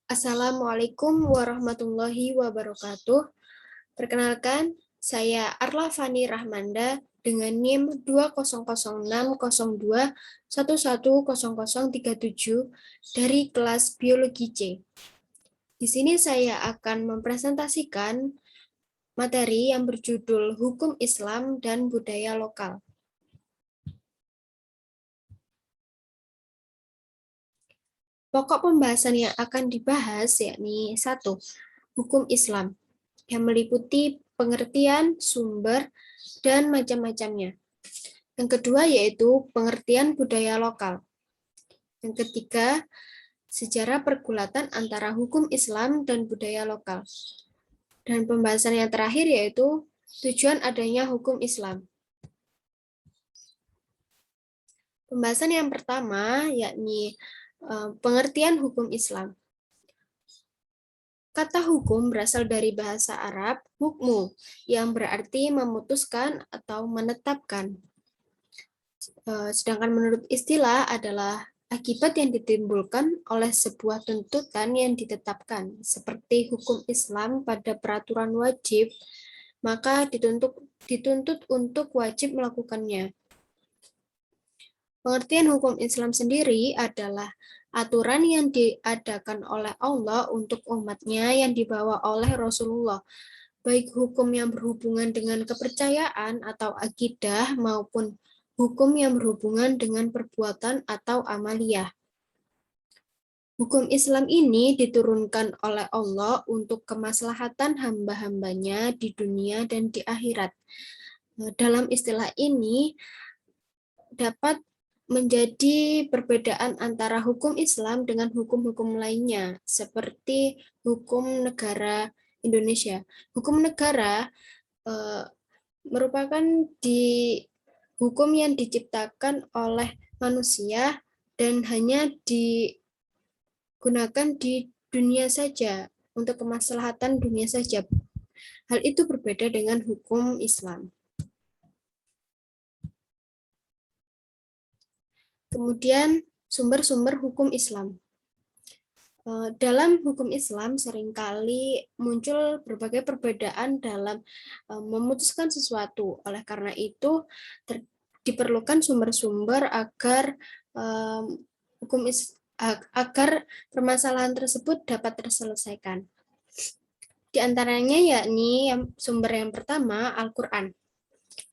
Assalamualaikum warahmatullahi wabarakatuh. Perkenalkan, saya Arla Fani Rahmanda dengan NIM 20060211037 dari kelas Biologi C. Di sini saya akan mempresentasikan materi yang berjudul Hukum Islam dan Budaya Lokal. Pokok pembahasan yang akan dibahas yakni 1. Hukum Islam yang meliputi pengertian, sumber, dan macam-macamnya. Yang kedua yaitu pengertian budaya lokal. Yang ketiga, sejarah pergulatan antara hukum Islam dan budaya lokal. Dan pembahasan yang terakhir yaitu tujuan adanya hukum Islam. Pembahasan yang pertama yakni pengertian hukum Islam. Kata hukum berasal dari bahasa Arab hukmu, yang berarti memutuskan atau menetapkan. Sedangkan menurut istilah adalah akibat yang ditimbulkan oleh sebuah tuntutan yang ditetapkan, seperti hukum Islam pada peraturan wajib, maka dituntut untuk wajib melakukannya. Pengertian hukum Islam sendiri adalah aturan yang diadakan oleh Allah untuk umatnya yang dibawa oleh Rasulullah, baik hukum yang berhubungan dengan kepercayaan atau akidah maupun hukum yang berhubungan dengan perbuatan atau amaliyah. Hukum Islam ini diturunkan oleh Allah untuk kemaslahatan hamba-hambanya di dunia dan di akhirat. Dalam istilah ini dapat menjadi perbedaan antara hukum Islam dengan hukum-hukum lainnya, seperti hukum negara Indonesia. Hukum negara merupakan hukum yang diciptakan oleh manusia dan hanya digunakan di dunia saja, untuk kemaslahatan dunia saja. Hal itu berbeda dengan hukum Islam. Kemudian sumber-sumber hukum Islam. Dalam hukum Islam seringkali muncul berbagai perbedaan dalam memutuskan sesuatu. Oleh karena itu diperlukan sumber-sumber agar agar permasalahan tersebut dapat terselesaikan. Di antaranya yakni sumber yang pertama Al-Qur'an.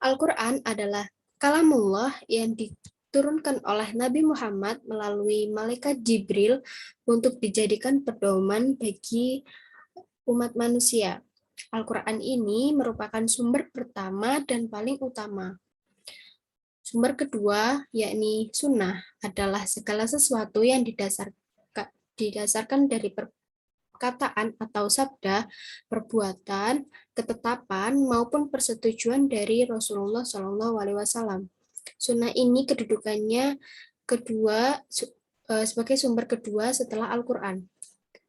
Al-Qur'an adalah kalamullah yang diturunkan oleh Nabi Muhammad melalui malaikat Jibril untuk dijadikan pedoman bagi umat manusia. Al-Quran ini merupakan sumber pertama dan paling utama. Sumber kedua, yakni sunnah, adalah segala sesuatu yang didasarkan dari perkataan atau sabda, perbuatan, ketetapan, maupun persetujuan dari Rasulullah SAW. Sunnah ini kedudukannya sebagai sumber kedua setelah Al-Quran.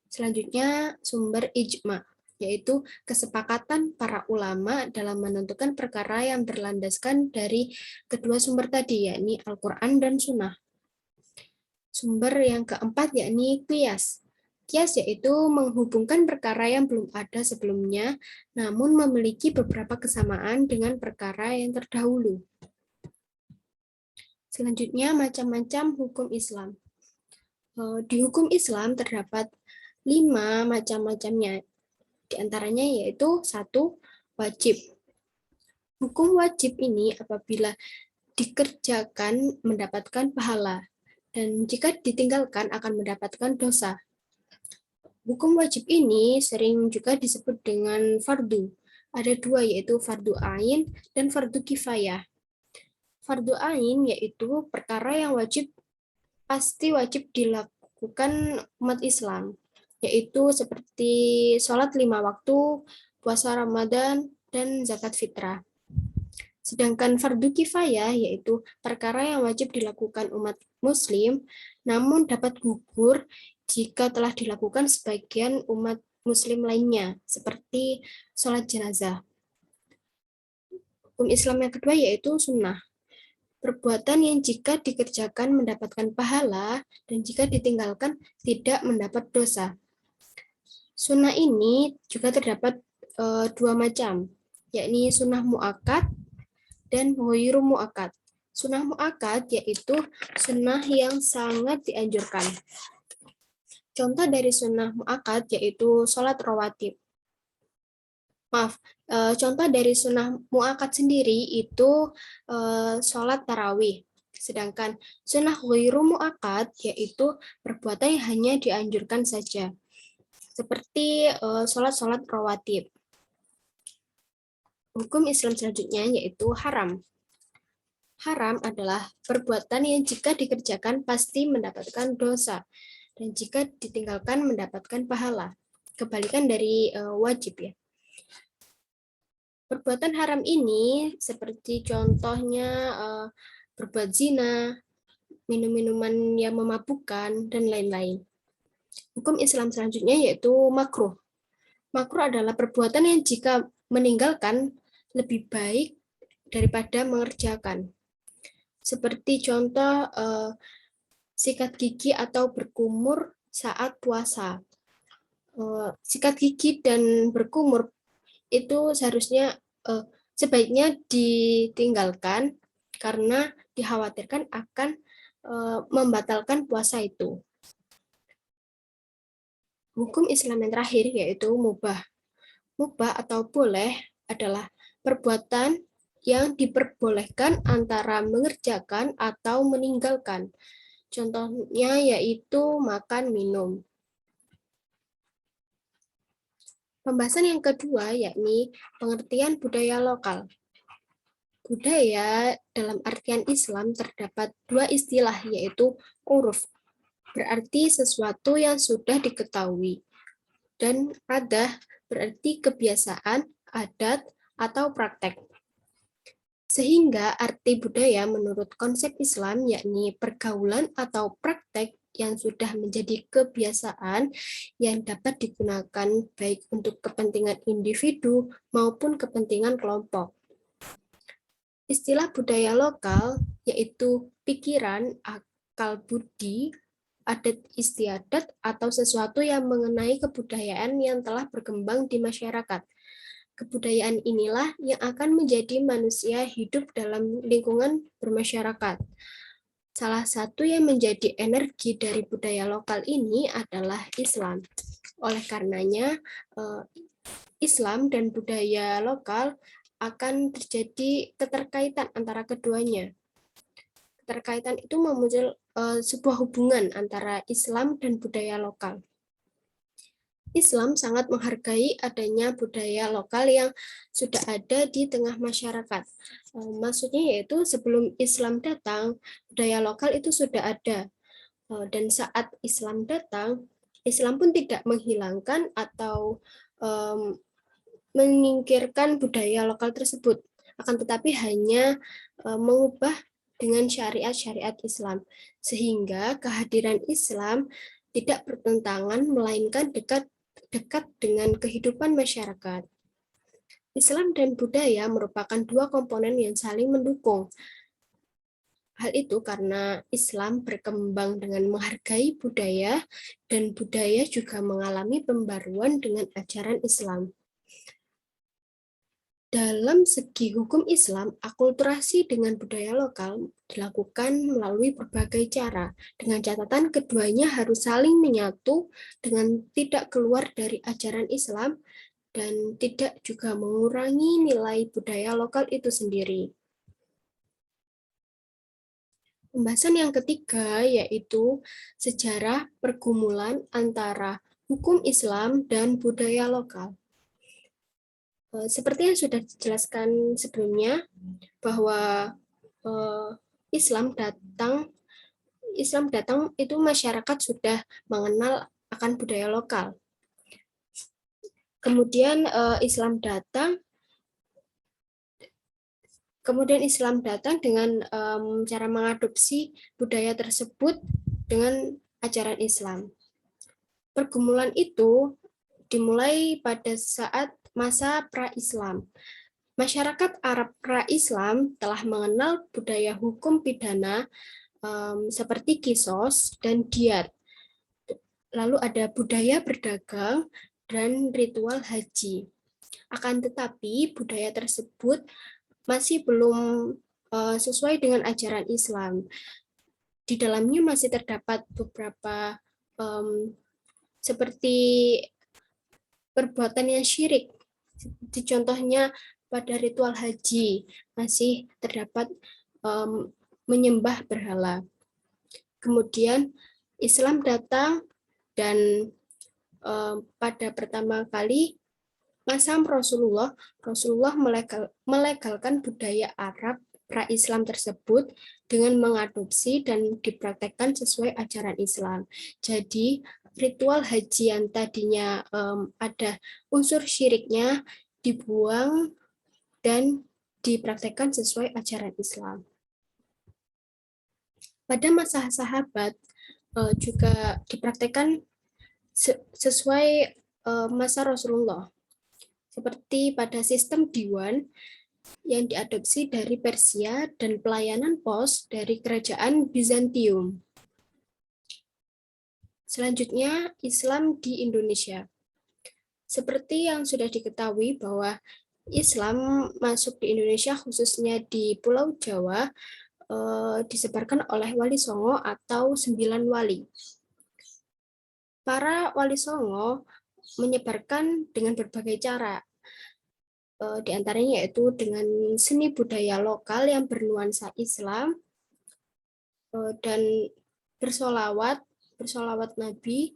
Selanjutnya sumber ijma, yaitu kesepakatan para ulama dalam menentukan perkara yang berlandaskan dari kedua sumber tadi, yakni Al-Quran dan Sunnah. Sumber yang keempat yakni qiyas. Qiyas yaitu menghubungkan perkara yang belum ada sebelumnya, namun memiliki beberapa kesamaan dengan perkara yang terdahulu. Selanjutnya, macam-macam hukum Islam. Di hukum Islam terdapat 5 macam-macamnya. Di antaranya yaitu 1. Wajib. Hukum wajib ini apabila dikerjakan mendapatkan pahala, dan jika ditinggalkan akan mendapatkan dosa. Hukum wajib ini sering juga disebut dengan fardu. Ada 2, yaitu fardu ain dan fardu kifayah. Fardu ain yaitu perkara yang pasti wajib dilakukan umat Islam, yaitu seperti sholat 5 waktu, puasa Ramadan, dan zakat fitrah. Sedangkan fardu kifayah yaitu perkara yang wajib dilakukan umat Muslim, namun dapat gugur jika telah dilakukan sebagian umat Muslim lainnya, seperti sholat jenazah. Hukum Islam yang kedua yaitu sunnah. Perbuatan yang jika dikerjakan mendapatkan pahala dan jika ditinggalkan tidak mendapat dosa. Sunnah ini juga terdapat dua macam, yakni sunnah muakkad dan ghairu muakkad. Sunnah muakkad yaitu sunnah yang sangat dianjurkan. Contoh dari sunnah muakkad yaitu sholat rawatib. Maaf, contoh dari sunnah muakkad sendiri itu sholat tarawih. Sedangkan sunnah ghairu muakkad yaitu perbuatan yang hanya dianjurkan saja, seperti sholat-sholat rawatib. Hukum Islam selanjutnya yaitu haram. Haram adalah perbuatan yang jika dikerjakan pasti mendapatkan dosa, dan jika ditinggalkan mendapatkan pahala. Kebalikan dari wajib ya. Perbuatan haram ini seperti contohnya berbuat zina, minum-minuman yang memabukkan, dan lain-lain. Hukum Islam selanjutnya yaitu makruh. Makruh adalah perbuatan yang jika meninggalkan lebih baik daripada mengerjakan. Seperti contoh sikat gigi atau berkumur saat puasa. Sikat gigi dan berkumur itu seharusnya sebaiknya ditinggalkan karena dikhawatirkan akan membatalkan puasa itu. Hukum Islam yang terakhir yaitu mubah. Mubah atau boleh adalah perbuatan yang diperbolehkan antara mengerjakan atau meninggalkan. Contohnya yaitu makan, minum. Pembahasan yang kedua yakni pengertian budaya lokal. Budaya dalam artian Islam terdapat dua istilah yaitu uruf, berarti sesuatu yang sudah diketahui, dan adah berarti kebiasaan, adat, atau praktek. Sehingga arti budaya menurut konsep Islam yakni pergaulan atau praktek yang sudah menjadi kebiasaan yang dapat digunakan baik untuk kepentingan individu maupun kepentingan kelompok. Istilah budaya lokal yaitu pikiran, akal budi, adat istiadat, atau sesuatu yang mengenai kebudayaan yang telah berkembang di masyarakat. Kebudayaan inilah yang akan menjadi manusia hidup dalam lingkungan bermasyarakat. Salah satu yang menjadi energi dari budaya lokal ini adalah Islam. Oleh karenanya, Islam dan budaya lokal akan terjadi keterkaitan antara keduanya. Keterkaitan itu memuncul sebuah hubungan antara Islam dan budaya lokal. Islam sangat menghargai adanya budaya lokal yang sudah ada di tengah masyarakat. Maksudnya yaitu sebelum Islam datang, budaya lokal itu sudah ada. Dan saat Islam datang, Islam pun tidak menghilangkan atau menyingkirkan budaya lokal tersebut. Akan tetapi hanya mengubah dengan syariat-syariat Islam. Sehingga kehadiran Islam tidak bertentangan, melainkan dekat dengan kehidupan masyarakat. Islam dan budaya merupakan dua komponen yang saling mendukung. Hal itu karena Islam berkembang dengan menghargai budaya, dan budaya juga mengalami pembaruan dengan ajaran Islam. Dalam segi hukum Islam, akulturasi dengan budaya lokal dilakukan melalui berbagai cara, dengan catatan keduanya harus saling menyatu dengan tidak keluar dari ajaran Islam dan tidak juga mengurangi nilai budaya lokal itu sendiri. Pembahasan yang ketiga yaitu sejarah pergumulan antara hukum Islam dan budaya lokal. Seperti yang sudah dijelaskan sebelumnya, bahwa Islam datang itu masyarakat sudah mengenal akan budaya lokal. Kemudian Islam datang dengan cara mengadopsi budaya tersebut dengan ajaran Islam. Pergumulan itu dimulai pada saat masa pra-Islam. Masyarakat Arab pra-Islam telah mengenal budaya hukum pidana seperti kisos dan diat. Lalu ada budaya berdagang dan ritual haji. Akan tetapi budaya tersebut masih belum sesuai dengan ajaran Islam. Di dalamnya masih terdapat beberapa seperti perbuatan yang syirik. Contohnya pada ritual haji masih terdapat menyembah berhala. Kemudian Islam datang dan pada pertama kali masa Rasulullah melegalkan budaya Arab pra-Islam tersebut dengan mengadopsi dan dipraktekkan sesuai ajaran Islam. Jadi ritual haji yang tadinya ada unsur syiriknya dibuang dan dipraktekkan sesuai ajaran Islam. Pada masa sahabat juga dipraktekkan sesuai masa Rasulullah, seperti pada sistem diwan yang diadopsi dari Persia dan pelayanan pos dari kerajaan Bizantium. Selanjutnya, Islam di Indonesia. Seperti yang sudah diketahui bahwa Islam masuk di Indonesia, khususnya di Pulau Jawa, disebarkan oleh Wali Songo atau 9 wali. Para Wali Songo menyebarkan dengan berbagai cara, di antaranya yaitu dengan seni budaya lokal yang bernuansa Islam dan bersolawat Nabi,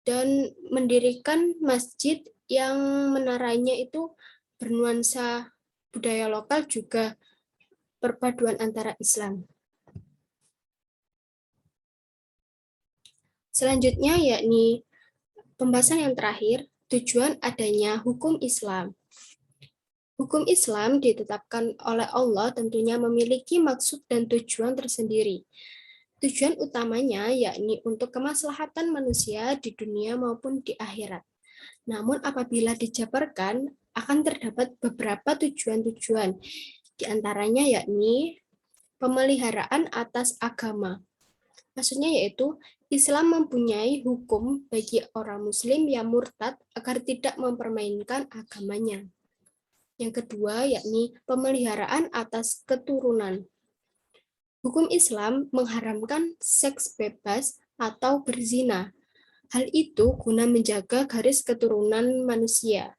dan mendirikan masjid yang menaranya itu bernuansa budaya lokal juga perpaduan antara Islam. Selanjutnya yakni pembahasan yang terakhir, tujuan adanya hukum Islam. Hukum Islam ditetapkan oleh Allah tentunya memiliki maksud dan tujuan tersendiri. Tujuan utamanya yakni untuk kemaslahatan manusia di dunia maupun di akhirat. Namun apabila dijabarkan, akan terdapat beberapa tujuan-tujuan. Di antaranya yakni pemeliharaan atas agama. Maksudnya yaitu Islam mempunyai hukum bagi orang muslim yang murtad agar tidak mempermainkan agamanya. Yang kedua yakni pemeliharaan atas keturunan. Hukum Islam mengharamkan seks bebas atau berzina. Hal itu guna menjaga garis keturunan manusia.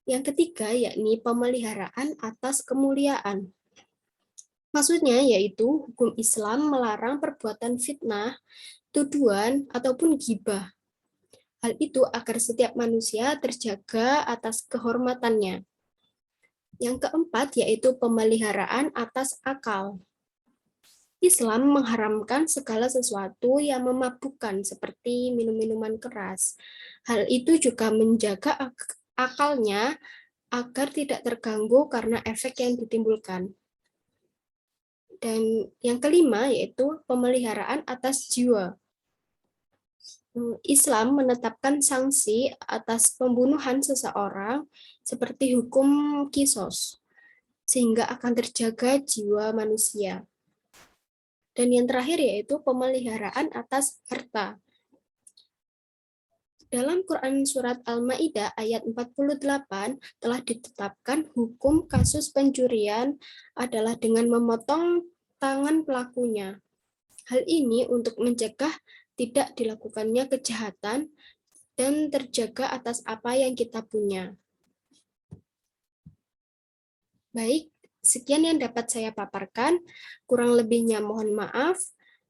Yang ketiga yakni pemeliharaan atas kemuliaan. Maksudnya yaitu hukum Islam melarang perbuatan fitnah, tuduhan, ataupun ghibah. Hal itu agar setiap manusia terjaga atas kehormatannya. Yang keempat yaitu pemeliharaan atas akal. Islam mengharamkan segala sesuatu yang memabukkan seperti minum-minuman keras. Hal itu juga menjaga akalnya agar tidak terganggu karena efek yang ditimbulkan. Dan yang kelima yaitu pemeliharaan atas jiwa. Islam menetapkan sanksi atas pembunuhan seseorang seperti hukum kisos, sehingga akan terjaga jiwa manusia. Dan yang terakhir yaitu pemeliharaan atas harta. Dalam Quran Surat Al-Ma'idah ayat 48 telah ditetapkan hukum kasus pencurian adalah dengan memotong tangan pelakunya. Hal ini untuk mencegah tidak dilakukannya kejahatan dan terjaga atas apa yang kita punya. Baik, sekian yang dapat saya paparkan. Kurang lebihnya mohon maaf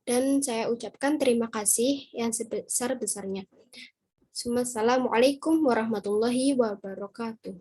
dan saya ucapkan terima kasih yang sebesar-besarnya. Assalamualaikum warahmatullahi wabarakatuh.